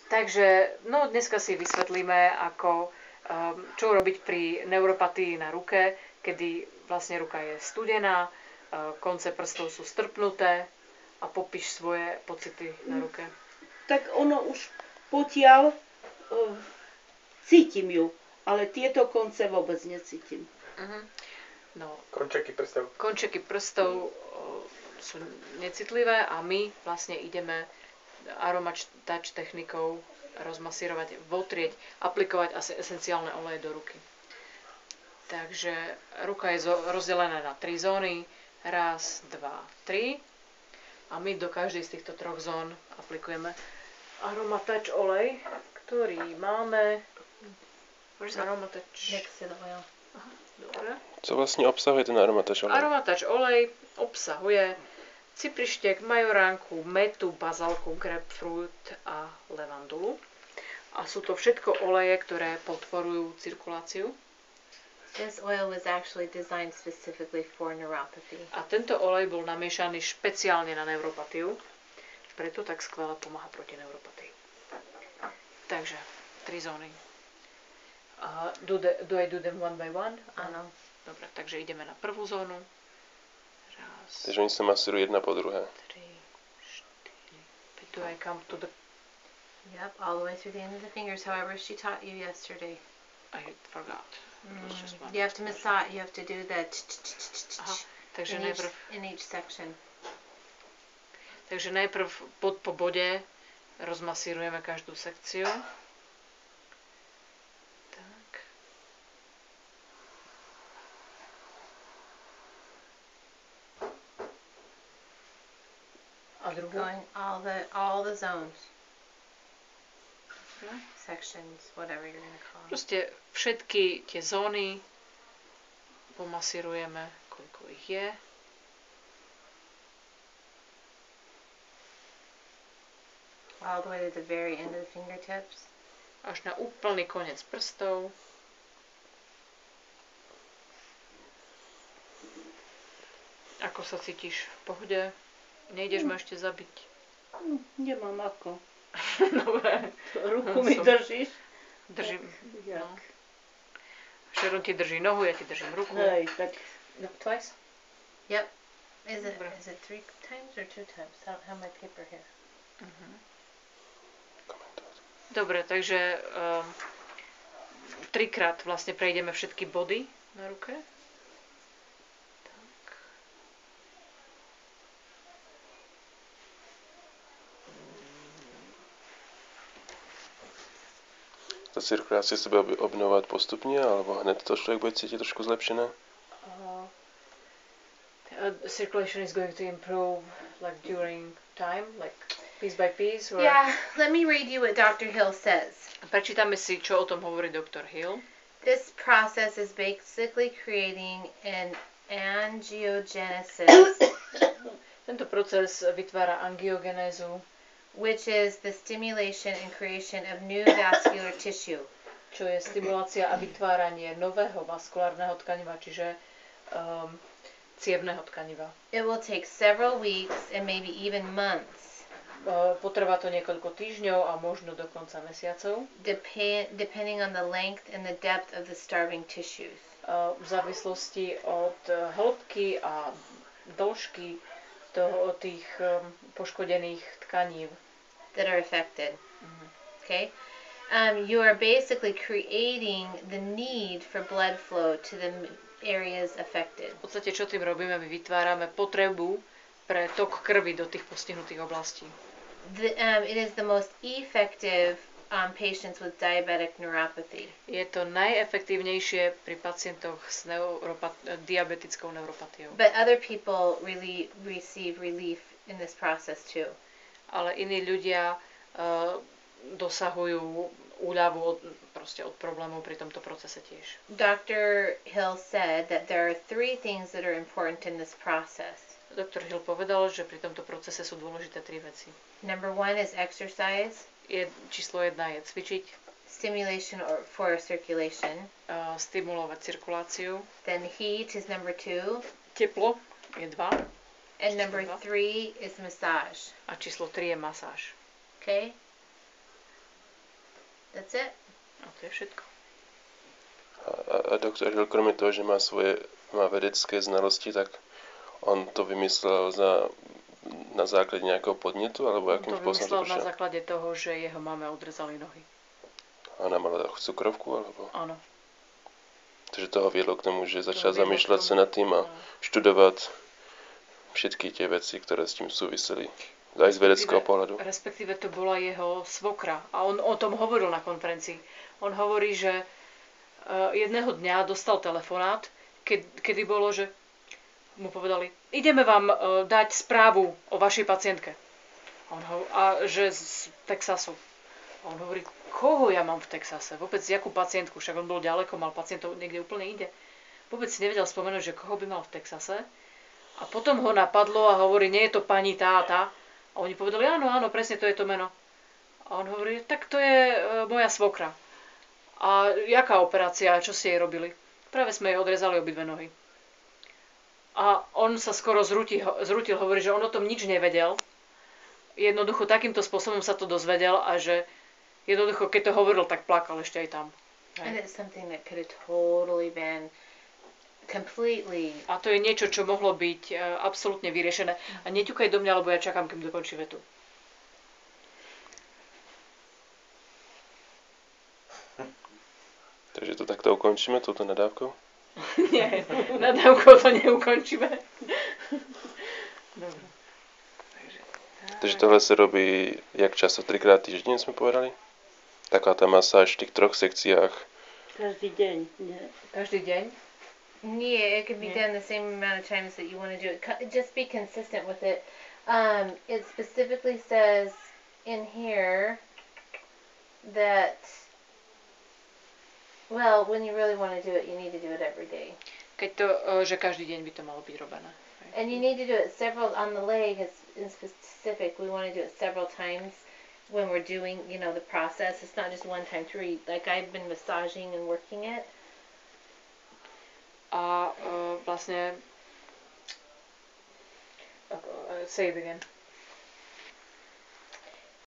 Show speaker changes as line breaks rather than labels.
Takže, no dneska si vysvetlíme, ako, čo robiť pri neuropatii na ruke, kedy vlastne ruka je studená, konce prstov sú strpnuté a popíš svoje pocity na ruke.
Tak ono už potiaľ cítim ju, ale tieto konce vôbec necítim.
No,
Končeky
prstov sú necitlivé a my vlastne ideme Aroma Touch technikou rozmasírovať, votrieť, aplikovať asi esenciálne oleje do ruky. Takže ruka je rozdelená na 3 zóny. 1, 2, 3. A my do každej z týchto 3 zón aplikujeme Aroma Touch olej, ktorý máme... Aroma Touch... Aha, dobre.
Co vlastne obsahuje ten Aroma Touch olej?
Aroma Touch olej obsahuje ciprištek, majoránku, metu, bazalku, grapefruit a levandulu. A sú to všetko oleje, ktoré podporujú cirkuláciu.
This oil was actually designed specifically for neuropathy.
A tento olej bol namiešaný špeciálne na neuropatiu, preto tak skvelé pomáha proti neuropatii. Takže 3 zóny. Do I do them one by one?
Áno.
Dobre, takže ideme na prvú zónu.
Takže oni sa masírujú jedna po druhé.
3, 4, 5. Do I come to the...
Yep, all the way through the end of the fingers, however she taught you yesterday.
I forgot.
You have to massage, you have to do that
takže najprv...
in each section.
Takže najprv po bode rozmasírujeme každú sekciu. Tak. A druhú?
Going all the zones. Sections, whatever you're going to call them.
Proste všetky tie zóny pomasírujeme, koľko ich je.
All the way to the very end of the fingertips.
Až na úplný koniec prstov. Ako sa cítiš? V pohode? Nejdeš ma ešte zabiť?
Nemám ako.
Dobre.
Ruku mi držíš?
Držím.
Jak?
No. Sharon ti drží nohu, ja ti držím ruku.
Hej, tak...
No, twice?
Yep. Is it 3 times or 2 times? I don't have my paper here.
Dobre, takže 3-krát vlastne prejdeme všetky body na ruke. Tak.
Ta cirkulácia sa bude obnovovať postupne, alebo hned to človek bude cítiť trošku zlepšené?
Circulation is going to improve like during time, like piece by piece? Or...
Yeah, let me read you what Dr. Hill says.
Prečítame si, čo o tom hovorí Dr. Hill.
This process is basically creating an angiogenesis,
Tento proces vytvára angiogenézu,
which is the stimulation and creation of new vascular tissue.
čo je stimulácia a vytváranie nového vaskulárneho tkaniva, čiže cievneho tkaniva.
It will take several weeks and maybe even months,
Potrvá to niekoľko týždňov a možno dokonca mesiacov,
depending on the length and the depth of the starving tissues.
v závislosti od hĺbky a dĺžky tých poškodených tkanív.
That are affected. Okay? You are basically creating the need for blood flow to the areas affected.
V podstate, čo tým robíme, my vytvárame potrebu pre tok krvi do tých postihnutých oblastí.
It is the most effective patients with diabetic neuropathy.
Je to najefektívnejšie pri pacientoch s diabetickou neuropatiou.
But other people really receive relief in this process too.
Ale iní ľudia dosahujú úľavu od problémov pri tomto procese tiež.
Dr. Hill said that there are 3 things that are important in this process.
Dr. Hill povedal, že pri tomto procese sú dôležité 3 veci.
Number 1 is exercise.
Číslo 1 je cvičiť.
Stimulation for circulation.
Stimulovať cirkuláciu.
Then heat is number 2.
Teplo je 2.
And number 3 is massage.
A číslo 3 je masáž.
Okay? That's it.
A to je všetko.
A doktor Hill, kromě toho, že má vedecké znalosti, tak on to vymyslel na základě nějakého podnětu, alebo
On
jakým
to
spôsobom to
vymyslel na
prišiel?
základe toho, že jeho mame odrezali nohy.
A ona mala cukrovku, alebo?
Áno.
Takže toho viedlo k tomu, že začal
viedlo k
zamýšľať
tomu,
sa nad tým a
áno.
študovať všetky tie veci, ktoré s tým súviseli. Aj z vedeckého pohľadu.
Respektíve to bola jeho svokra. A on o tom hovoril na konferencii. On hovorí, že jedného dňa dostal telefonát, kedy bolo, že mu povedali, ideme vám dať správu o vašej pacientke. A že z Texasu. A on hovorí, koho ja mám v Texase? Vôbec jakú pacientku? Však on bol ďaleko, mal pacientov niekde úplne inde. Vôbec si nevedel spomenúť, že koho by mal v Texase. A potom ho napadlo a hovorí, nie je to pani tá a tá. A oni povedali, áno, áno, presne to je to meno. A on hovorí, tak to je moja svokra. A jaká operácia, čo ste jej robili? Práve sme jej odrezali obidve nohy. A on sa skoro zrutil, hovorí, že on o tom nič nevedel. Jednoducho takýmto spôsobom sa to dozvedel a že jednoducho, keď to hovoril, tak plakal ešte aj tam.
And it's something that could have totally been completely...
A to je niečo, čo mohlo byť absolútne vyriešené. A neťukaj do mňa, lebo ja čakám, kým dokončí vetu.
Takže to takto ukončíme, touto nadávkou?
Nie, nadávkou to neukončíme. Dobre.
Takže tohle sa robí jak často? 3-krát týždeň sme povedali? Taká tá masáž v tých 3 sekciách.
Každý deň, nie?
Každý deň?
Yeah, it could be done the same amount of times that you want to do it. Just be consistent with it. It specifically says in here that, well, when you really want to do it, you need to do it every day.
Keď to, že každý deň by to malo byť robené.
And you need to do it several, on the leg, it's in specific, we want to do it several times when we're doing, the process. It's not just one time through. Like I've been massaging and working it.
A vlastne say it again.